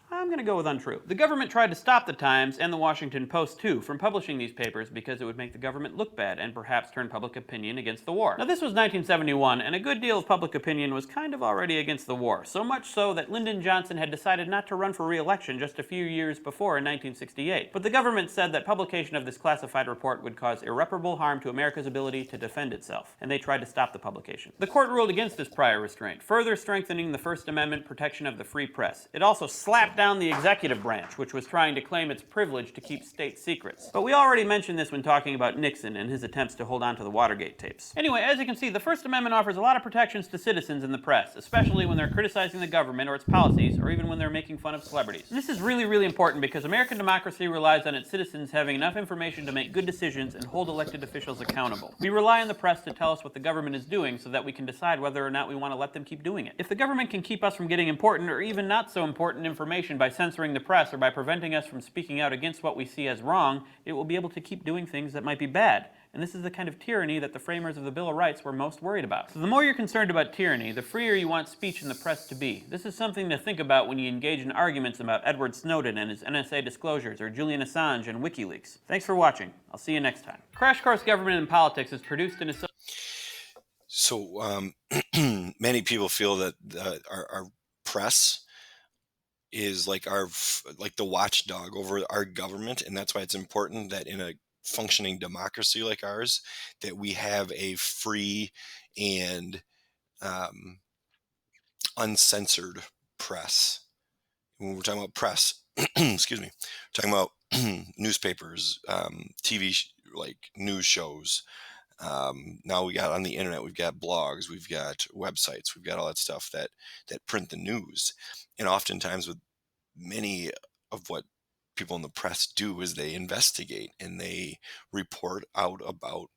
I'm going to go with untrue. The government tried to stop the Times and the Washington Post, too, from publishing these papers because it would make the government look bad and perhaps turn public opinion against the war. Now, this was 1971, and a good deal of public opinion was kind of already against the war, so much so that Lyndon Johnson had decided not to run for re-election just a few years before in 1968. But the government said that publication of this classified report would cause irreparable harm to America's ability to defend itself, and they tried to stop the publication. The court ruled against this prior restraint, further strengthening the First Amendment protection of the free press. It also slapped down the executive branch, which was trying to claim its privilege to keep state secrets. But we already mentioned this when talking about Nixon and his attempts to hold on to the Watergate tapes. Anyway, as you can see, the First Amendment offers a lot of protections to citizens in the press, especially when they're criticizing the government or its policies, or even when they're making fun of celebrities. And this is really, really important because American democracy relies on its citizens having enough information to make good decisions and hold elected officials accountable. We rely on the press to tell us what the government is doing so that we can decide whether or not we want to let them keep doing it. If the government can keep us from getting important or even not so important information by censoring the press or by preventing us from speaking out against what we see as wrong, it will be able to keep doing things that might be bad. And this is the kind of tyranny that the framers of the Bill of Rights were most worried about. So the more you're concerned about tyranny, the freer you want speech in the press to be. This is something to think about when you engage in arguments about Edward Snowden and his NSA disclosures, or Julian Assange and WikiLeaks. Thanks for watching. I'll see you next time. Crash Course Government and Politics is produced in association. So many people feel that our press is like the watchdog over our government, and that's why it's important that in a functioning democracy like ours that we have a free and uncensored press. When we're talking about press, excuse me, we're talking about newspapers, TV like news shows. Now we got on the internet, we've got blogs, we've got websites, we've got all that stuff that print the news. And oftentimes with many of what people in the press do is they investigate and they report out about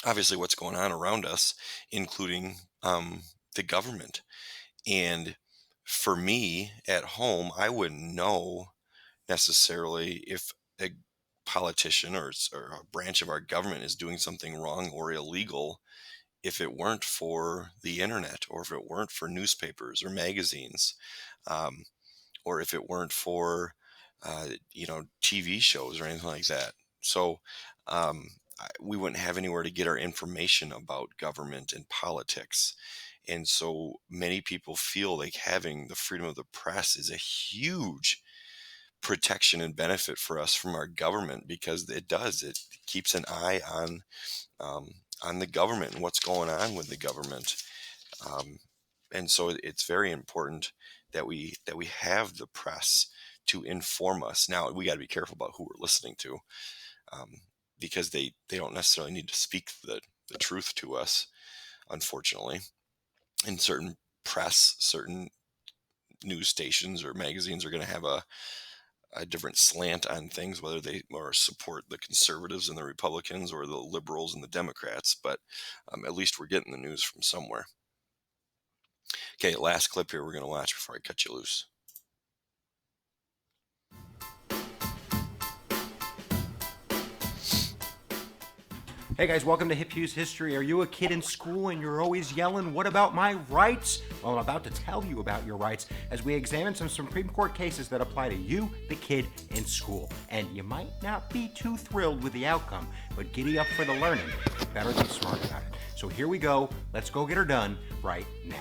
obviously what's going on around us, including the government. And For me at home, I wouldn't know necessarily if a politician or a branch of our government is doing something wrong or illegal if it weren't for the internet, or if it weren't for newspapers or magazines, um, or if it weren't for TV shows or anything like that. So we wouldn't have anywhere to get our information about government and politics. And so many people feel like having the freedom of the press is a huge protection and benefit for us from our government, because it keeps an eye on the government and what's going on with the government. um, and so it's very important that we have the press to inform us. Now we got to be careful about who we're listening to, um, because they don't necessarily need to speak the truth to us, unfortunately. In certain press, certain news stations or magazines are going to have a different slant on things, whether they or support the conservatives and the Republicans or the liberals and the Democrats. But at least we're getting the news from somewhere. Okay, last clip here we're going to watch before I cut you loose. Hey guys, welcome to Hip Hughes History. Are you a kid in school and you're always yelling, "What about my rights?" Well, I'm about to tell you about your rights as we examine some Supreme Court cases that apply to you, the kid in school. And you might not be too thrilled with the outcome, but giddy up for the learning. Better be smart about it. So here we go. Let's go get her done right now.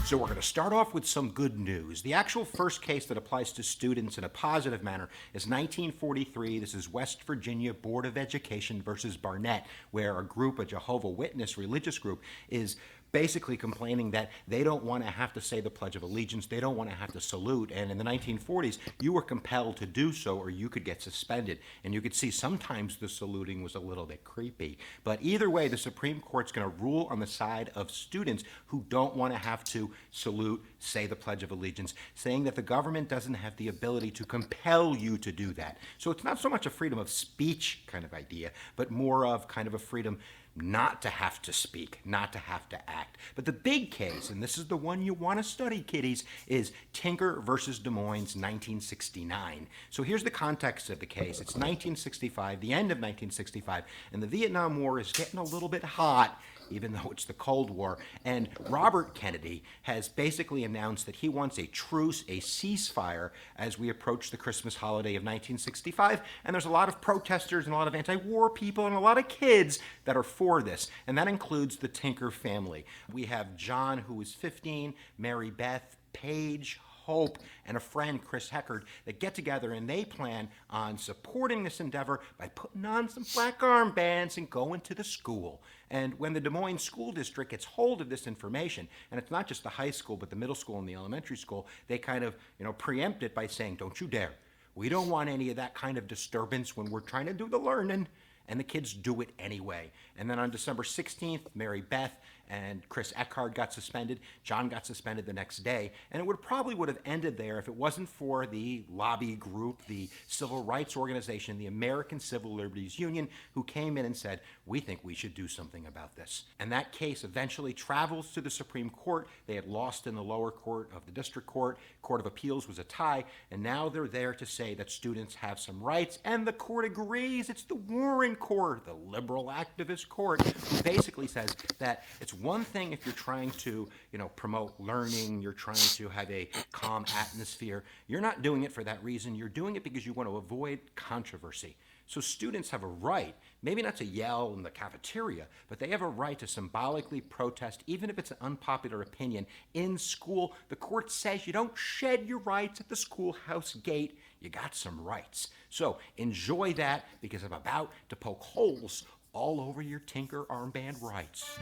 So we're going to start off with some good news. The actual first case that applies to students in a positive manner is 1943. This is West Virginia Board of Education versus Barnett, where a group, a Jehovah's Witness religious group, is basically complaining that they don't want to have to say the Pledge of Allegiance, they don't want to have to salute, and in the 1940s, you were compelled to do so or you could get suspended. And you could see sometimes the saluting was a little bit creepy. But either way, the Supreme Court's going to rule on the side of students who don't want to have to salute, say the Pledge of Allegiance, saying that the government doesn't have the ability to compel you to do that. So it's not so much a freedom of speech kind of idea, but more of kind of a freedom not to have to speak, not to have to act. But the big case, and this is the one you want to study, kiddies, is Tinker versus Des Moines, 1969. So here's the context of the case. It's 1965, the end of 1965, and the Vietnam War is getting a little bit hot, even though it's the Cold War. And Robert Kennedy has basically announced that he wants a truce, a ceasefire, as we approach the Christmas holiday of 1965. And there's a lot of protesters and a lot of anti-war people and a lot of kids that are for this. And that includes the Tinker family. We have John, who is 15, Mary Beth, Paige, Hope, and a friend, Chris Heckard, that get together and they plan on supporting this endeavor by putting on some black armbands and going to the school. And when the Des Moines School District gets hold of this information, and it's not just the high school, but the middle school and the elementary school, they kind of, preempt it by saying, "Don't you dare. We don't want any of that kind of disturbance when we're trying to do the learning." And the kids do it anyway. And then on December 16th, Mary Beth and Chris Eckhard got suspended. John got suspended the next day. And it probably would have ended there if it wasn't for the lobby group, the civil rights organization, the American Civil Liberties Union, who came in and said, "We think we should do something about this." And that case eventually travels to the Supreme Court. They had lost in the lower court of the district court. Court of Appeals was a tie. And now they're there to say that students have some rights. And the court agrees. It's the Warren Court, the liberal activist court, who basically says that it's one thing if you're trying to, promote learning, you're trying to have a calm atmosphere. You're not doing it for that reason. You're doing it because you want to avoid controversy. So students have a right, maybe not to yell in the cafeteria, but they have a right to symbolically protest, even if it's an unpopular opinion, in school. The court says you don't shed your rights at the schoolhouse gate. You got some rights. So enjoy that, because I'm about to poke holes all over your Tinker armband rights.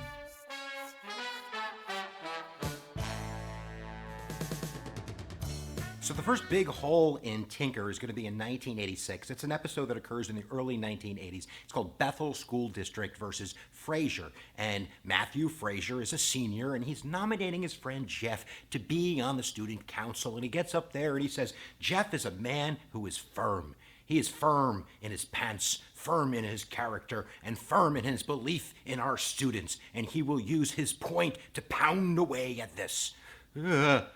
So the first big hole in Tinker is going to be in 1986. It's an episode that occurs in the early 1980s. It's called Bethel School District versus Fraser. And Matthew Fraser is a senior, and he's nominating his friend Jeff to be on the student council. And he gets up there and he says, Jeff is a man who is firm. He is firm in his pants, firm in his character, and firm in his belief in our students, and he will use his point to pound away at this. The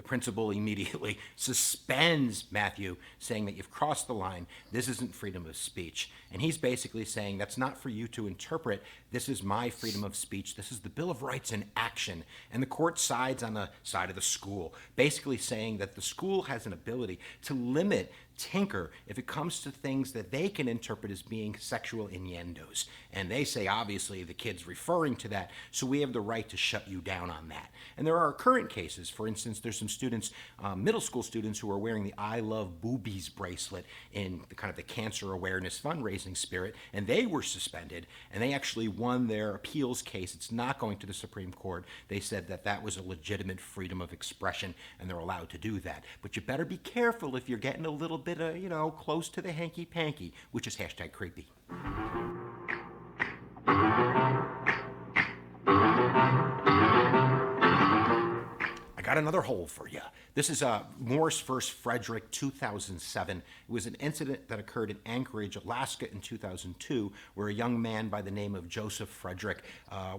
principal immediately suspends Matthew, saying that you've crossed the line. This isn't freedom of speech. And he's basically saying that's not for you to interpret. This is my freedom of speech. This is the Bill of Rights in action. And the court sides on the side of the school, basically saying that the school has an ability to limit tinker if it comes to things that they can interpret as being sexual innuendos. And they say, obviously, the kid's referring to that, so we have the right to shut you down on that. And there are current cases. For instance, there's some students, middle school students, who are wearing the I Love Boobies bracelet in the kind of the cancer awareness fundraising spirit, and they were suspended, and they actually won their appeals case. It's not going to the Supreme Court. They said that that was a legitimate freedom of expression, and they're allowed to do that. But you better be careful if you're getting a little bit of, close to the hanky-panky, which is hashtag creepy. I got another hole for you. This is Morris v. Frederick, 2007. It was an incident that occurred in Anchorage, Alaska in 2002, where a young man by the name of Joseph Frederick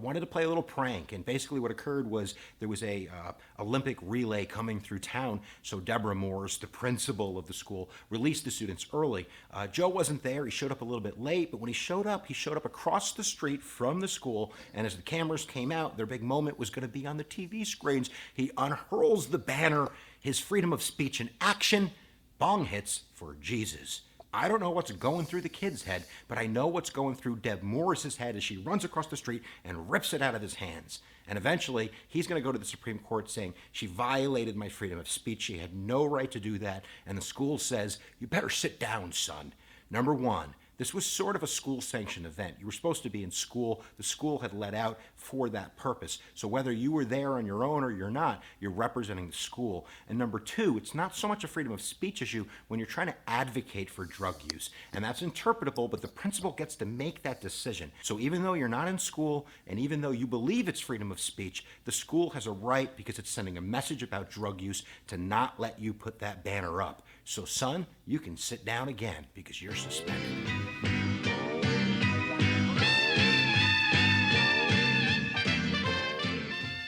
wanted to play a little prank. And basically what occurred was there was a Olympic relay coming through town, so Deborah Morris, the principal of the school, released the students early. Joe wasn't there. He showed up a little bit late, but when he showed up across the street from the school, and as the cameras came out, their big moment was going to be on the TV screens. He unhurls the banner, his freedom of speech in action, bong hits for Jesus. I don't know what's going through the kid's head, but I know what's going through Deb Morris's head as she runs across the street and rips it out of his hands. And eventually, he's going to go to the Supreme Court saying, she violated my freedom of speech. She had no right to do that. And the school says, you better sit down, son. Number one, this was sort of a school-sanctioned event. You were supposed to be in school. The school had let out for that purpose. So whether you were there on your own or you're not, you're representing the school. And number two, it's not so much a freedom of speech issue when you're trying to advocate for drug use. And that's interpretable, but the principal gets to make that decision. So even though you're not in school, and even though you believe it's freedom of speech, the school has a right, because it's sending a message about drug use, to not let you put that banner up. So son, you can sit down again because you're suspended.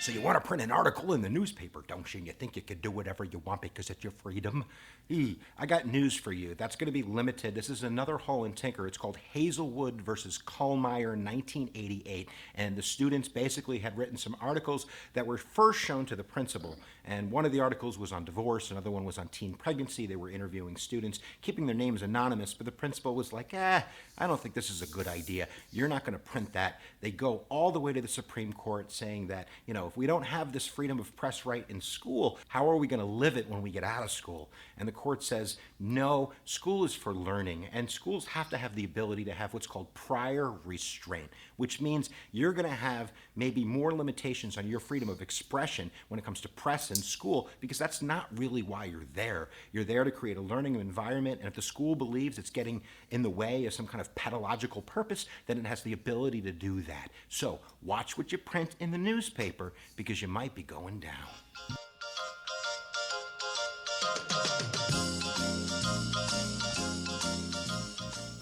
So you want to print an article in the newspaper, don't you? And you think you could do whatever you want because it's your freedom? I got news for you. That's going to be limited. This is another hole in Tinker. It's called Hazelwood versus Kallmeyer, 1988. And the students basically had written some articles that were first shown to the principal. And one of the articles was on divorce. Another one was on teen pregnancy. They were interviewing students, keeping their names anonymous. But the principal was like, I don't think this is a good idea. You're not going to print that. They go all the way to the Supreme Court saying that, if we don't have this freedom of press right in school, how are we going to live it when we get out of school? And the court says, no, school is for learning, and schools have to have the ability to have what's called prior restraint, which means you're going to have maybe more limitations on your freedom of expression when it comes to press in school, because that's not really why you're there. You're there to create a learning environment, and if the school believes it's getting in the way of some kind of pedagogical purpose, then it has the ability to do that. So watch what you print in the newspaper, because you might be going down.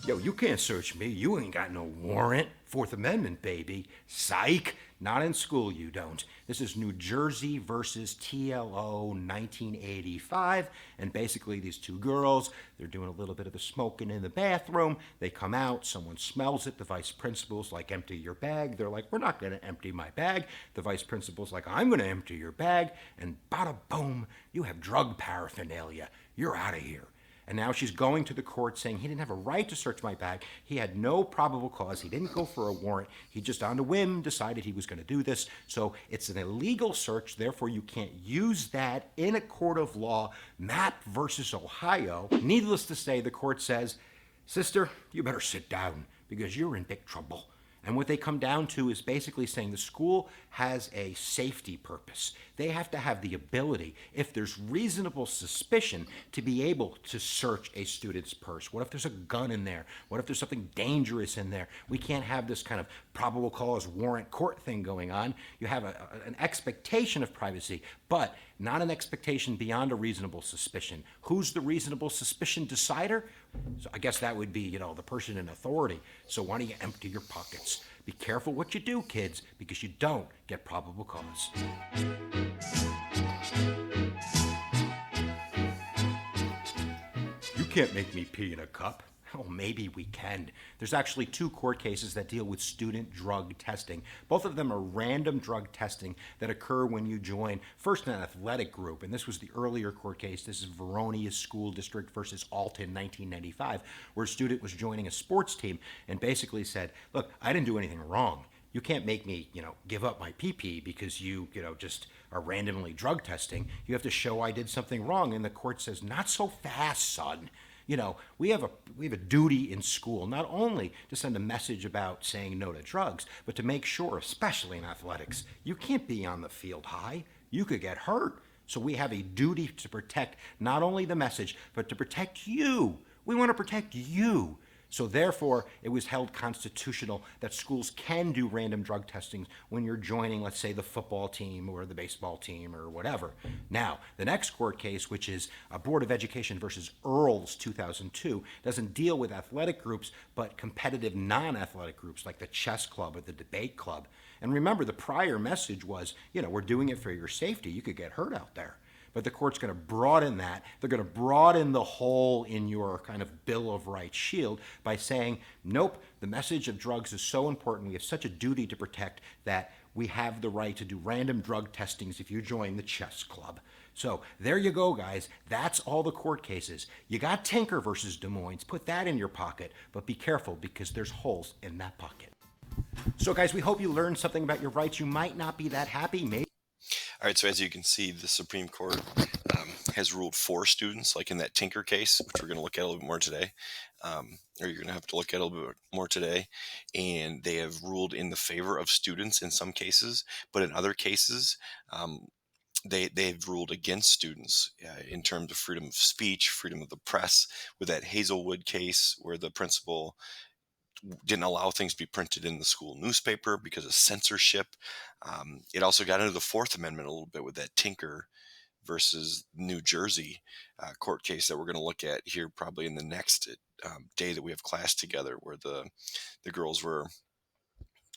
Yo, you can't search me. You ain't got no warrant. Fourth Amendment, baby. Psych. Not in school, you don't. This is New Jersey versus TLO 1985. And basically, these two girls, they're doing a little bit of the smoking in the bathroom. They come out. Someone smells it. The vice principal's like, empty your bag. They're like, we're not going to empty my bag. The vice principal's like, I'm going to empty your bag. And bada boom, you have drug paraphernalia. You're out of here. And now she's going to the court saying he didn't have a right to search my bag. He had no probable cause. He didn't go for a warrant. He just on a whim decided he was going to do this. So it's an illegal search. Therefore, you can't use that in a court of law. Mapp versus Ohio. Needless to say, the court says, sister, you better sit down because you're in big trouble. And what they come down to is basically saying the school has a safety purpose. They have to have the ability, if there's reasonable suspicion, to be able to search a student's purse. What if there's a gun in there? What if there's something dangerous in there? We can't have this kind of probable cause warrant court thing going on. You have an expectation of privacy, but not an expectation beyond a reasonable suspicion. Who's the reasonable suspicion decider? So I guess that would be, the person in authority. So why don't you empty your pockets? Be careful what you do, kids, because you don't get probable cause. You can't make me pee in a cup. Oh, maybe we can. There's actually two court cases that deal with student drug testing. Both of them are random drug testing that occur when you join first an athletic group, and this was the earlier court case. This is Veronia's School District versus Alton, 1995, where a student was joining a sports team and basically said, "Look, I didn't do anything wrong. You can't make me, give up my pee because just are randomly drug testing. You have to show I did something wrong." And the court says, "Not so fast, son. We have a duty in school not only to send a message about saying no to drugs, but to make sure, especially in athletics, you can't be on the field high. You could get hurt. So we have a duty to protect not only the message, but to protect you. We want to protect you." So therefore, it was held constitutional that schools can do random drug testing when you're joining, let's say, the football team or the baseball team or whatever. Now, the next court case, which is a Board of Education versus Earls 2002, doesn't deal with athletic groups, but competitive non-athletic groups like the chess club or the debate club. And remember, the prior message was, we're doing it for your safety. You could get hurt out there. But the court's going to broaden that. They're going to broaden the hole in your kind of Bill of Rights shield by saying, nope, the message of drugs is so important. We have such a duty to protect that we have the right to do random drug testings if you join the chess club. So there you go, guys. That's all the court cases. You got Tinker versus Des Moines. Put that in your pocket, but be careful because there's holes in that pocket. So, guys, we hope you learned something about your rights. You might not be that happy. Maybe. All right, so as you can see, the Supreme Court has ruled for students, like in that Tinker case, which we're going to look at a little bit more today, or you're going to have to look at a little bit more today. And they have ruled in the favor of students in some cases, but in other cases, they've ruled against students in terms of freedom of speech, freedom of the press. With that Hazelwood case, where the principal didn't allow things to be printed in the school newspaper because of censorship. It also got into the Fourth Amendment a little bit with that Tinker versus New Jersey court case that we're going to look at here probably in the next day that we have class together, where the girls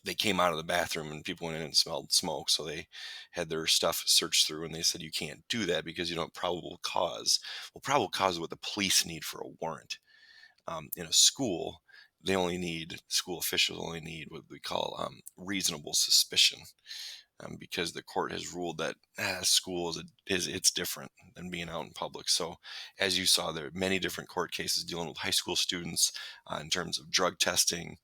they came out of the bathroom and people went in and smelled smoke. So they had their stuff searched through and they said, you can't do that because you don't have probable cause. Well, probable cause is what the police need for a warrant. In a school, school officials only need what we call reasonable suspicion, because the court has ruled that school it's different than being out in public. So as you saw, there are many different court cases dealing with high school students in terms of drug testing,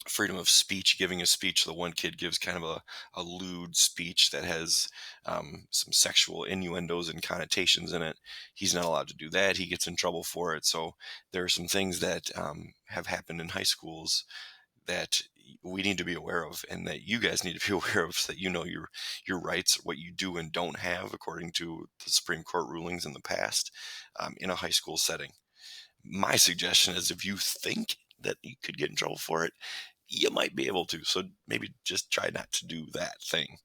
freedom of speech, giving a speech. The one kid gives kind of a lewd speech that has some sexual innuendos and connotations in it. He's not allowed to do that. He gets in trouble for it. So there are some things that have happened in high schools that we need to be aware of, and that you guys need to be aware of, so that you know your rights, what you do and don't have according to the Supreme Court rulings in the past in a high school setting. My suggestion is, if you think that you could get in trouble for it, you might be able to. So maybe just try not to do that thing,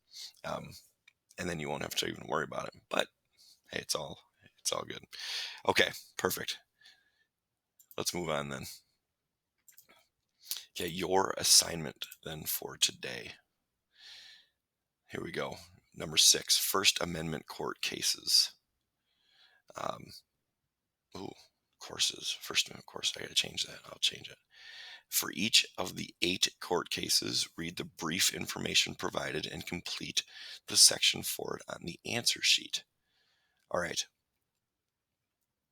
and then you won't have to even worry about it. But hey, it's all good. Okay, perfect. Let's move on then. Okay, your assignment then for today. Here we go. Number 6, First Amendment court cases. Courses. First Amendment course. I got to change that. I'll change it. For each of the 8 court cases, read the brief information provided and complete the section for it on the answer sheet. All right.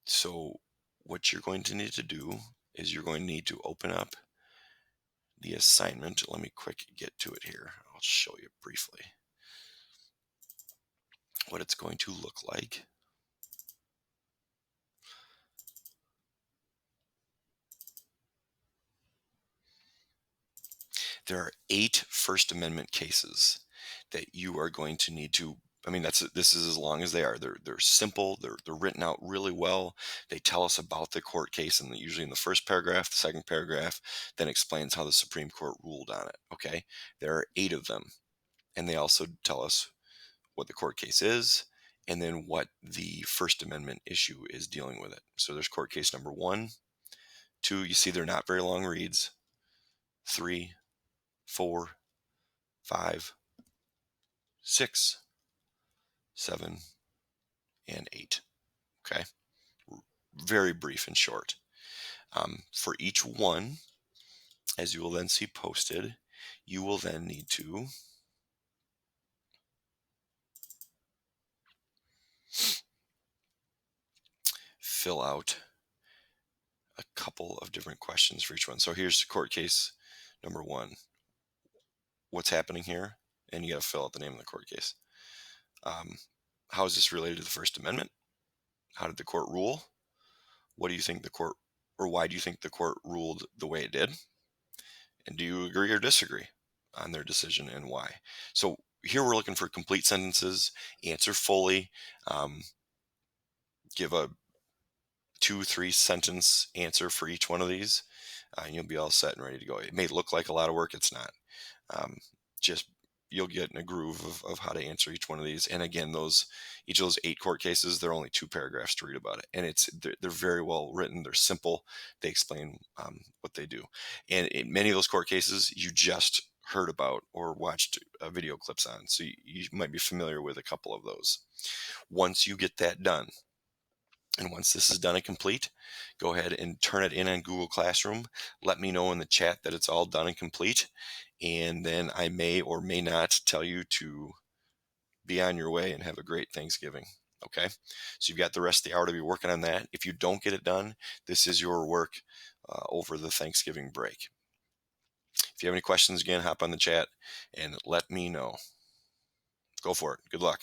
So what you're going to need to do is you're going to need to open up the assignment. Let me quick get to it here. I'll show you briefly what it's going to look like. There are 8 First Amendment cases that you are going to need to. This is as long as they are. They're simple. They're written out really well. They tell us about the court case, and usually in the first paragraph, the second paragraph then explains how the Supreme Court ruled on it. Okay, there are 8 of them, and they also tell us what the court case is and then what the First Amendment issue is dealing with it. So there's court case number 1, 2, you see they're not very long reads, 3, 4, 5, 6, 7, and 8. Okay, very brief and short. For each one, as you will then see posted, you will then need to fill out a couple of different questions for each one. So here's court case number 1. What's happening here? And you got to fill out the name of the court case. How is this related to the First Amendment? How did the court rule? What do you think the court, or why do you think the court ruled the way it did? And do you agree or disagree on their decision and why? So here we're looking for complete sentences, answer fully, give a 2-3 sentence answer for each one of these, and you'll be all set and ready to go. It may look like a lot of work, it's not. Just you'll get in a groove of how to answer each one of these. And again, each of those 8 court cases, there are only 2 paragraphs to read about it, and they're very well written. They're simple. They explain what they do. And in many of those court cases, you just heard about or watched video clips on, so you might be familiar with a couple of those. Once you get that done, and once this is done and complete, go ahead and turn it in on Google Classroom. Let me know in the chat that it's all done and complete. And then I may or may not tell you to be on your way and have a great Thanksgiving. Okay? So you've got the rest of the hour to be working on that. If you don't get it done, this is your work over the Thanksgiving break. If you have any questions, again, hop on the chat and let me know. Go for it. Good luck.